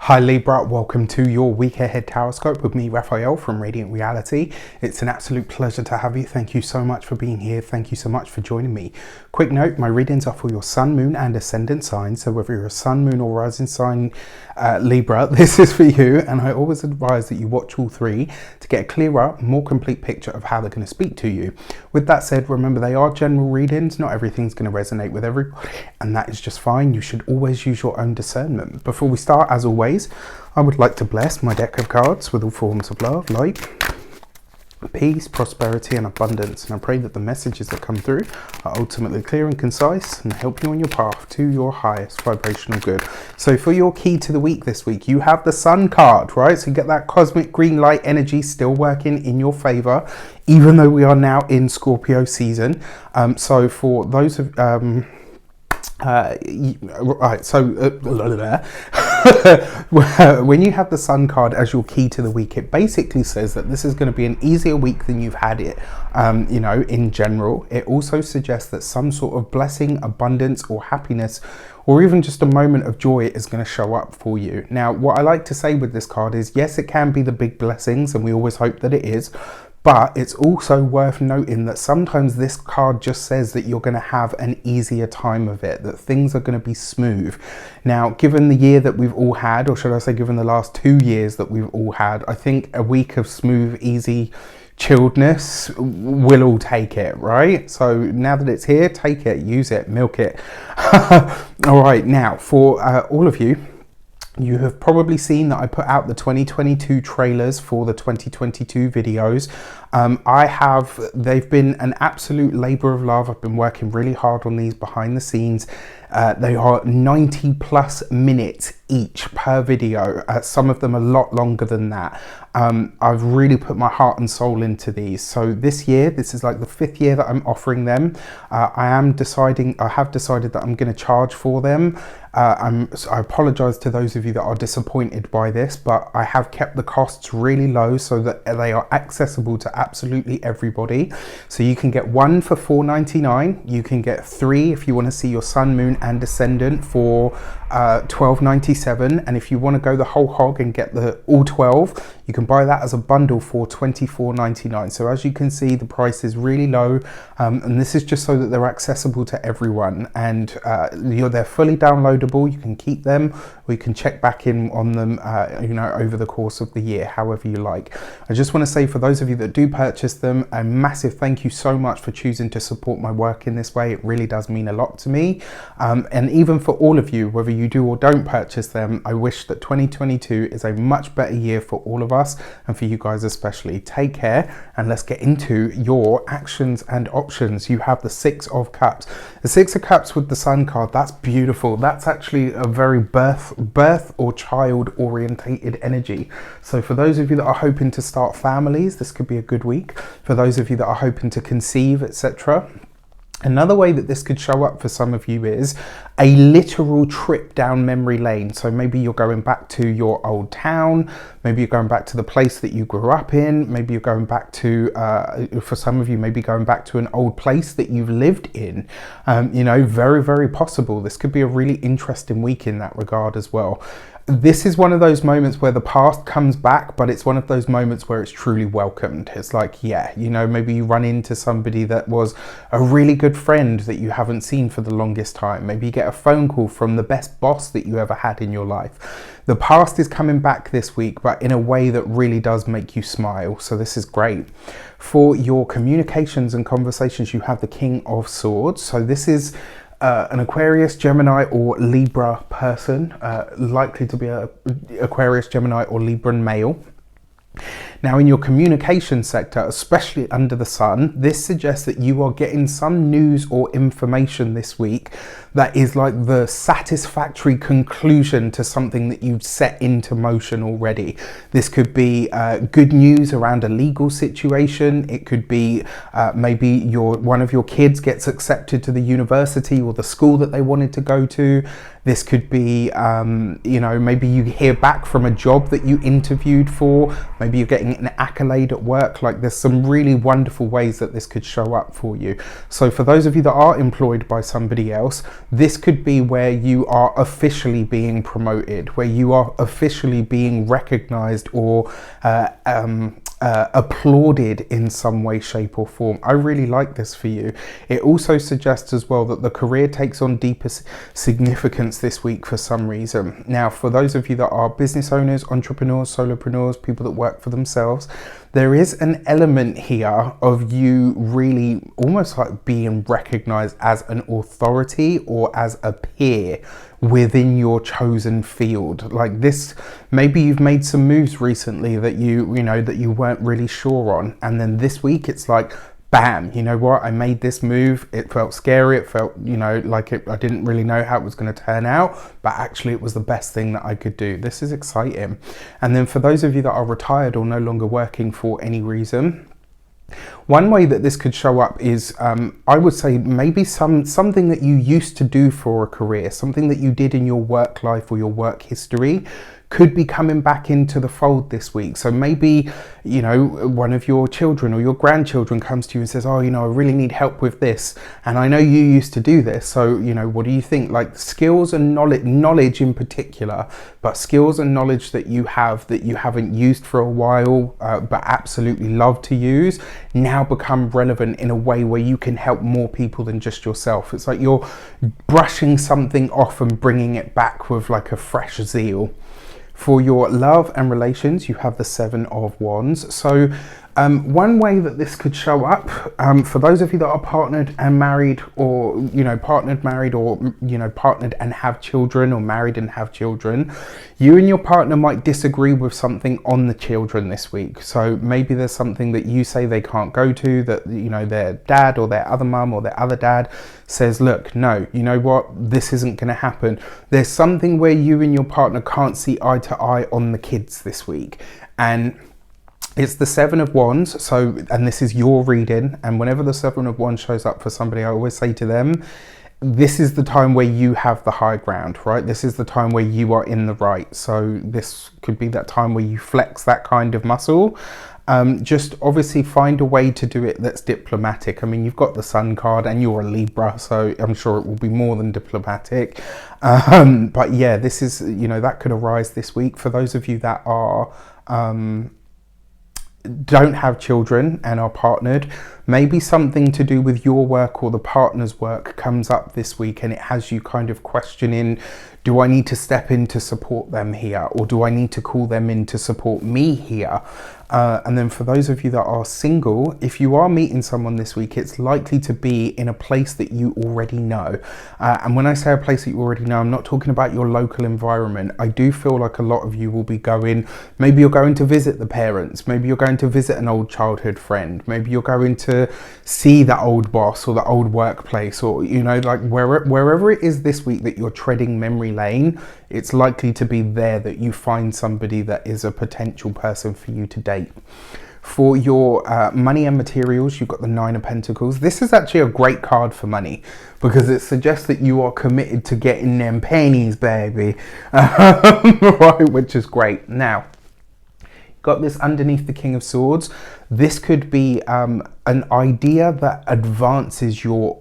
Hi Libra, welcome to your week ahead horoscope with me, Raphael from Radiant Reality. It's an absolute pleasure to have you. Thank you so much for being here. Thank you so much for joining me. Quick note, my readings are for your sun, moon and ascendant signs. So whether you're a sun, moon or rising sign Libra, this is for you. And I always advise that you watch all three to get a clearer, more complete picture of how they're going to speak to you. With that said, remember they are general readings. Not everything's going to resonate with everybody, and that is just fine. You should always use your own discernment. Before we start, as always, I would like to bless my deck of cards with all forms of love, light, peace, prosperity and abundance. And I pray that the messages that come through are ultimately clear and concise and help you on your path to your highest vibrational good. So for your key to the week this week, you have the Sun card, right? So you get that cosmic green light energy still working in your favor, even though we are now in Scorpio season. So for those of when you have the Sun card as your key to the week, it basically says that this is going to be an easier week than you've had it, in general. It also suggests that some sort of blessing, abundance or happiness, or even just a moment of joy is going to show up for you. Now, what I like to say with this card is, yes, it can be the big blessings, and we always hope that it is. But it's also worth noting that sometimes this card just says that you're going to have an easier time of it, that things are going to be smooth. Now, given the year that we've all had, or should I say given the last 2 years that we've all had, I think a week of smooth, easy chilledness, we'll all take it, right? So now that it's here, take it, use it, milk it. All right, now for all of you, you have probably seen that I put out the 2022 trailers for the 2022 videos. They've been an absolute labor of love. I've been working really hard on these behind the scenes. They are 90 plus minutes each per video. Some of them a lot longer than that. I've really put my heart and soul into these. So this year, this is like the 5th year that I'm offering them. I have decided that I'm going to charge for them. I apologize to those of you that are disappointed by this, but I have kept the costs really low so that they are accessible to absolutely everybody. So you can get one for $4.99. You can get 3 if you want to see your sun, moon and ascendant for $12.97. And if you want to go the whole hog and get the all 12, you can buy that as a bundle for $24.99. So as you can see, the price is really low, and this is just so that they're accessible to everyone, and they're fully downloadable. You can keep them, or you can check back in on them over the course of the year, however you like. I just want to say, for those of you that do purchase them, a massive thank you so much for choosing to support my work in this way. It really does mean a lot to me, and even for all of you, whether you do or don't purchase them, I wish that 2022 is a much better year for all of us, and for you guys especially. Take care, and let's get into your actions and options. You have the 6 of Cups. The 6 of Cups with the Sun card, that's beautiful. That's actually a very birth or child orientated energy. So for those of you that are hoping to start families, this could be a good week. For those of you that are hoping to conceive, etc. Another way that this could show up for some of you is a literal trip down memory lane. So maybe you're going back to your old town, maybe you're going back to the place that you grew up in, maybe you're going back to, for some of you, maybe going back to an old place that you've lived in. Very, very possible. This could be a really interesting week in that regard as well. This is one of those moments where the past comes back, but it's one of those moments where it's truly welcomed. It's like, yeah, maybe you run into somebody that was a really good friend that you haven't seen for the longest time. Maybe you get a phone call from the best boss that you ever had in your life. The past is coming back this week, but in a way that really does make you smile. So this is great. For your communications and conversations, you have the King of Swords. So this is an Aquarius, Gemini or Libra person, likely to be a Aquarius, Gemini or Libran male. Now, in your communication sector, especially under the sun, this suggests that you are getting some news or information this week that is like the satisfactory conclusion to something that you've set into motion already. This could be good news around a legal situation. It could be maybe one of your kids gets accepted to the university or the school that they wanted to go to. This could be, maybe you hear back from a job that you interviewed for. Maybe you're getting an accolade at work. Like, there's some really wonderful ways that this could show up for you. So for those of you that are employed by somebody else, this could be where you are officially being promoted, where you are officially being recognized or applauded in some way, shape or form. I really like this for you. It also suggests as well that the career takes on deeper significance this week for some reason. Now, for those of you that are business owners, entrepreneurs, solopreneurs, people that work for themselves, there is an element here of you really almost like being recognized as an authority or as a peer within your chosen field. Like this, maybe you've made some moves recently that you know that you weren't really sure on, and then this week it's like, bam, you know what, I made this move. It felt scary, it felt, you know, like I didn't really know how it was going to turn out, but actually it was the best thing that I could do. This is exciting. And then for those of you that are retired or no longer working for any reason, one way that this could show up is, I would say maybe something that you used to do for a career, something that you did in your work life or your work history could be coming back into the fold this week. So maybe, you know, one of your children or your grandchildren comes to you and says, oh, you know, I really need help with this. And I know you used to do this. So, you know, what do you think? Like skills and knowledge in particular, but skills and knowledge that you have that you haven't used for a while, but absolutely love to use, now become relevant in a way where you can help more people than just yourself. It's like you're brushing something off and bringing it back with like a fresh zeal. For your love and relations, you have the 7 of Wands. So one way that this could show up, for those of you that are partnered and married, or, you know, partnered, married, or, you know, partnered and have children, or married and have children, you and your partner might disagree with something on the children this week. So maybe there's something that you say they can't go to, that, you know, their dad or their other mum or their other dad says, look, no, you know what, this isn't going to happen. There's something where you and your partner can't see eye to eye on the kids this week. And it's the 7 of Wands. So, and this is your reading. And whenever the 7 of Wands shows up for somebody, I always say to them, this is the time where you have the high ground, right? This is the time where you are in the right. So this could be that time where you flex that kind of muscle. Just obviously find a way to do it that's diplomatic. I mean, you've got the Sun card and you're a Libra, so I'm sure it will be more than diplomatic. But yeah, this is, you know, that could arise this week. For those of you that are don't have children and are partnered, maybe something to do with your work or the partner's work comes up this week, and it has you kind of questioning, do I need to step in to support them here, or do I need to call them in to support me here? And then for those of you that are single, if you are meeting someone this week, it's likely to be in a place that you already know. And when I say a place that you already know, I'm not talking about your local environment. I do feel like a lot of you will be going, maybe you're going to visit the parents, maybe you're going to visit an old childhood friend, maybe you're going to see the old boss or the old workplace, or, you know, like wherever it is this week that you're treading memory lane, it's likely to be there that you find somebody that is a potential person for you to date. For your money and materials, you've got the 9 of Pentacles. This is actually a great card for money because it suggests that you are committed to getting them pennies, baby. Right, which is great. Now, got this underneath the King of Swords. This could be an idea that advances your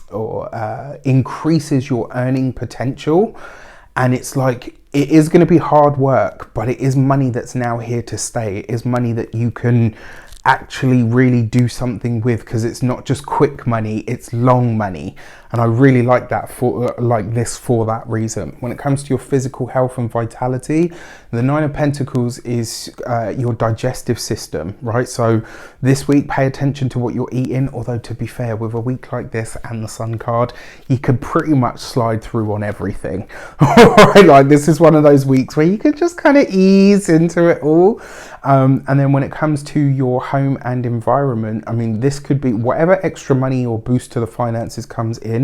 or increases your earning potential. And it's like, it is going to be hard work, but it is money that's now here to stay. It is money that you can actually really do something with, because it's not just quick money, it's long money. And I really like that for that reason. When it comes to your physical health and vitality, the 9 of Pentacles is your digestive system, right? So this week, pay attention to what you're eating. Although, to be fair, with a week like this and the Sun card, you could pretty much slide through on everything. Right? Like, this is one of those weeks where you could just kind of ease into it all. And then when it comes to your home and environment, I mean, this could be whatever extra money or boost to the finances comes in.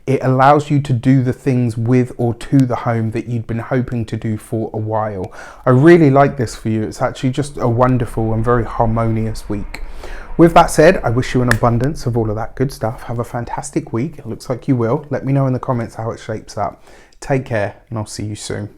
It allows you to do the things with or to the home that you'd been hoping to do for a while. I really like this for you. It's actually just a wonderful and very harmonious week. With that said, I wish you an abundance of all of that good stuff. Have a fantastic week. It looks like you will. Let me know in the comments how it shapes up. Take care, and I'll see you soon.